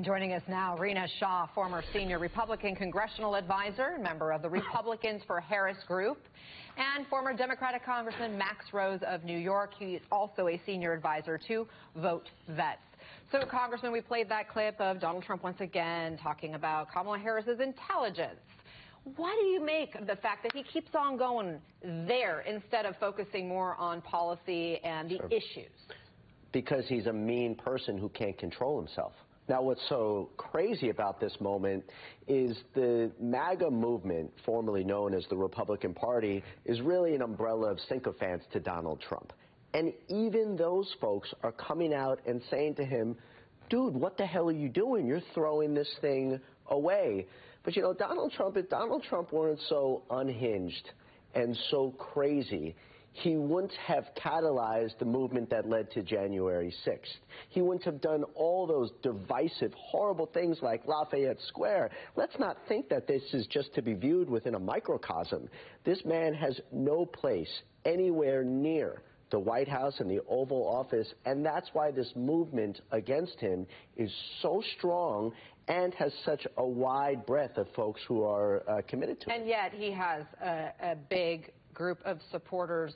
And joining us now, Rina Shah, former senior Republican congressional advisor, member of the Republicans for Harris Group, and former Democratic Congressman Max Rose of New York. He is also a senior advisor to Vote Vets. So, Congressman, we played that clip of Donald Trump once again talking about Kamala Harris's intelligence. Why do you make of the fact that he keeps on going there instead of focusing more on policy and the issues? Because he's a mean person who can't control himself. Now, what's so crazy about this moment is the MAGA movement, formerly known as the Republican Party, is really an umbrella of sycophants to Donald Trump. And even those folks are coming out and saying to him, dude, what the hell are you doing? You're throwing this thing away. But, you know, Donald Trump, if Donald Trump weren't so unhinged and so crazy, he wouldn't have catalyzed the movement that led to January 6th. He wouldn't have done all those divisive, horrible things like Lafayette Square. Let's not think that this is just to be viewed within a microcosm. This man has no place anywhere near the White House and the Oval Office, and that's why this movement against him is so strong and has such a wide breadth of folks who are committed to it. And yet he has a big group of supporters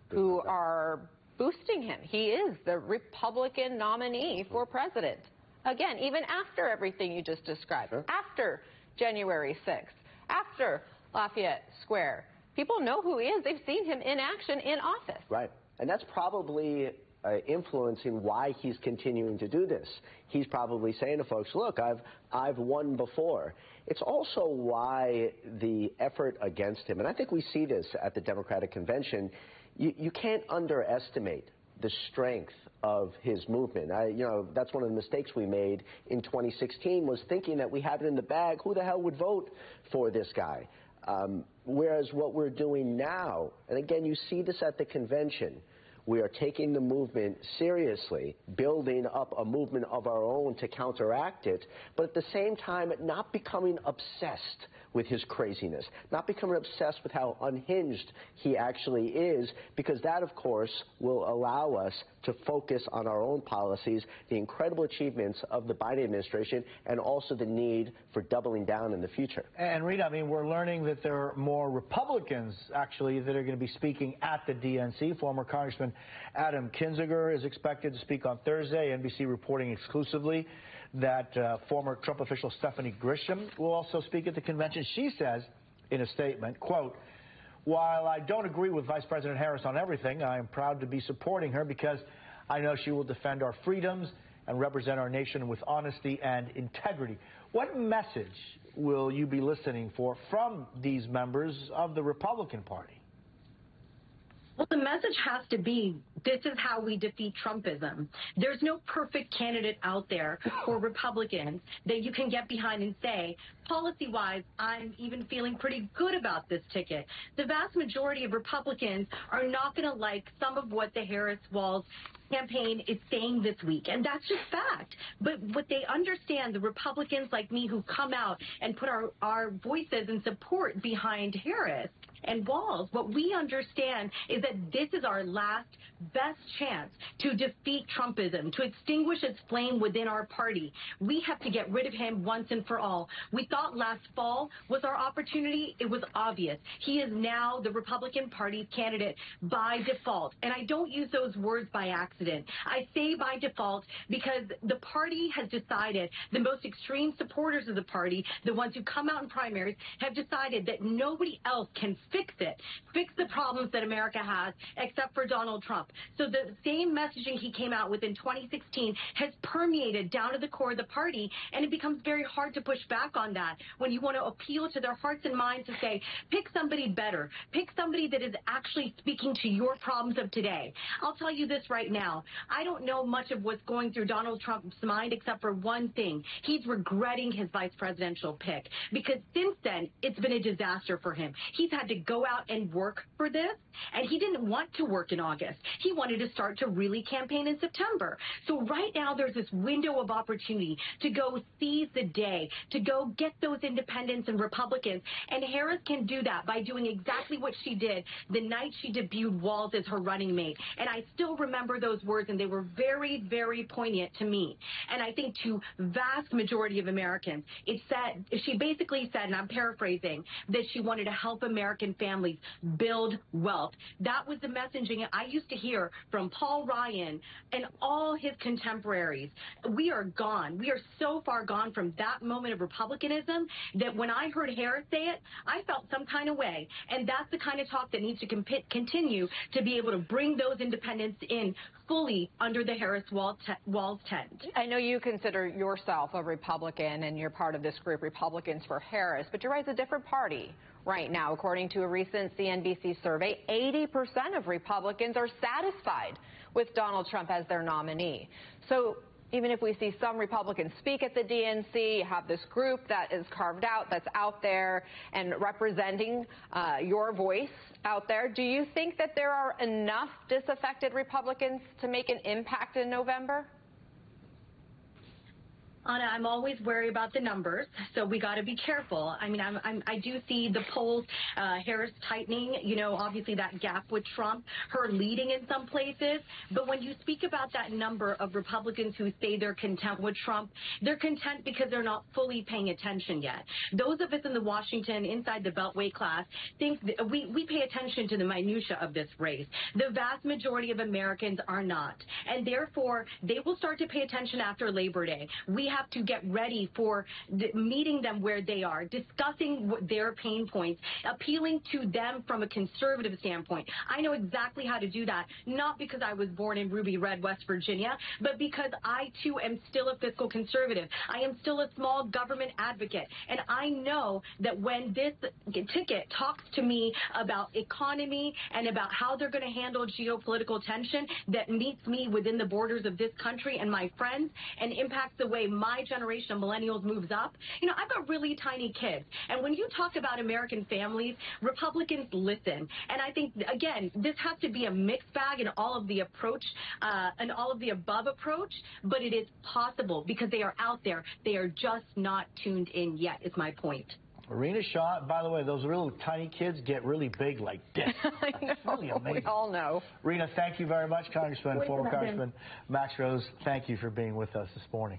who are boosting him. He is the Republican nominee for president. Again, even after everything you just described, after January 6th, after Lafayette Square. People know who he is. They've seen him in action in office. Right. And that's probably influencing why he's continuing to do this. He's probably saying to folks, look, I've won before. It's also why the effort against him, and I think we see this at the Democratic Convention, you can't underestimate the strength of his movement. That's one of the mistakes we made in 2016 was thinking that we had it in the bag. Who the hell would vote for this guy? Whereas what we're doing now, and again, you see this at the convention, we are taking the movement seriously, building up a movement of our own to counteract it, but at the same time not becoming obsessed with his craziness, not becoming obsessed with how unhinged he actually is, because that, of course, will allow us to focus on our own policies, the incredible achievements of the Biden administration, and also the need for doubling down in the future. And Rita, I mean, we're learning that there are more Republicans, actually, that are going to be speaking at the DNC. Former Congressman Adam Kinzinger is expected to speak on Thursday. NBC reporting exclusively that former Trump official Stephanie Grisham will also speak at the convention. She says in a statement, quote, while I don't agree with Vice President Harris on everything, I am proud to be supporting her because I know she will defend our freedoms and represent our nation with honesty and integrity. What message will you be listening for from these members of the Republican Party? Well, the message has to be, this is how we defeat Trumpism. There's no perfect candidate out there for Republicans that you can get behind and say, policy-wise, I'm even feeling pretty good about this ticket. The vast majority of Republicans are not going to like some of what the Harris-Walz campaign is saying this week, and that's just fact. But what they understand, the Republicans like me who come out and put our voices and support behind Harris and Walz, what we understand is that this is our last best chance to defeat Trumpism, to extinguish its flame within our party. We have to get rid of him once and for all. We thought last fall was our opportunity. It was obvious. He is now the Republican Party's candidate by default. And I don't use those words by accident. I say by default because the party has decided, the most extreme supporters of the party, the ones who come out in primaries, have decided that nobody else can fix the problems that America has, except for Donald Trump. So the same messaging he came out with in 2016 has permeated down to the core of the party, and it becomes very hard to push back on that when you want to appeal to their hearts and minds to say, pick somebody better, pick somebody that is actually speaking to your problems of today. I'll tell you this right now. I don't know much of what's going through Donald Trump's mind except for one thing. He's regretting his vice presidential pick, because since then, it's been a disaster for him. He's had to go out and work for this, and he didn't want to work in August. He wanted to start to really campaign in September. So right now there's this window of opportunity to go seize the day, to go get those independents and Republicans, and Harris can do that by doing exactly what she did the night she debuted Walz as her running mate. And I still remember those those words, and they were very, very poignant to me. And I think to vast majority of Americans, she basically said, and I'm paraphrasing, that she wanted to help American families build wealth. That was the messaging I used to hear from Paul Ryan and all his contemporaries. We are gone. We are so far gone from that moment of republicanism that when I heard Harris say it, I felt some kind of way. And that's the kind of talk that needs to continue to be able to bring those independents in fully under the Harris Walls tent. I know you consider yourself a Republican and you're part of this group, Republicans for Harris, but you're a different party right now. According to a recent CNBC survey, 80% of Republicans are satisfied with Donald Trump as their nominee. So even if we see some Republicans speak at the DNC, you have this group that is carved out, that's out there and representing your voice out there. Do you think that there are enough disaffected Republicans to make an impact in November? Anna, I'm always worried about the numbers, so we got to be careful. I mean, I do see the polls, Harris tightening, obviously that gap with Trump, her leading in some places. But when you speak about that number of Republicans who say they're content with Trump, they're content because they're not fully paying attention yet. Those of us in the Washington, inside the Beltway class, think that we pay attention to the minutia of this race. The vast majority of Americans are not. And therefore, they will start to pay attention after Labor Day. We have to get ready for meeting them where they are, discussing their pain points, appealing to them from a conservative standpoint. I know exactly how to do that, not because I was born in Ruby Red, West Virginia, but because I, too, am still a fiscal conservative. I am still a small government advocate. And I know that when this ticket talks to me about economy and about how they're going to handle geopolitical tension that meets me within the borders of this country and my friends and impacts the way my generation of millennials moves up. I've got really tiny kids. And when you talk about American families, Republicans listen. And I think, again, this has to be a mixed bag in all of the approach and all of the above approach. But it is possible because they are out there. They are just not tuned in yet, is my point. Rina Shah, by the way, those little tiny kids get really big like this. I know. Really amazing. We all know. Rina, thank you very much, former Congressman Max Rose. Thank you for being with us this morning.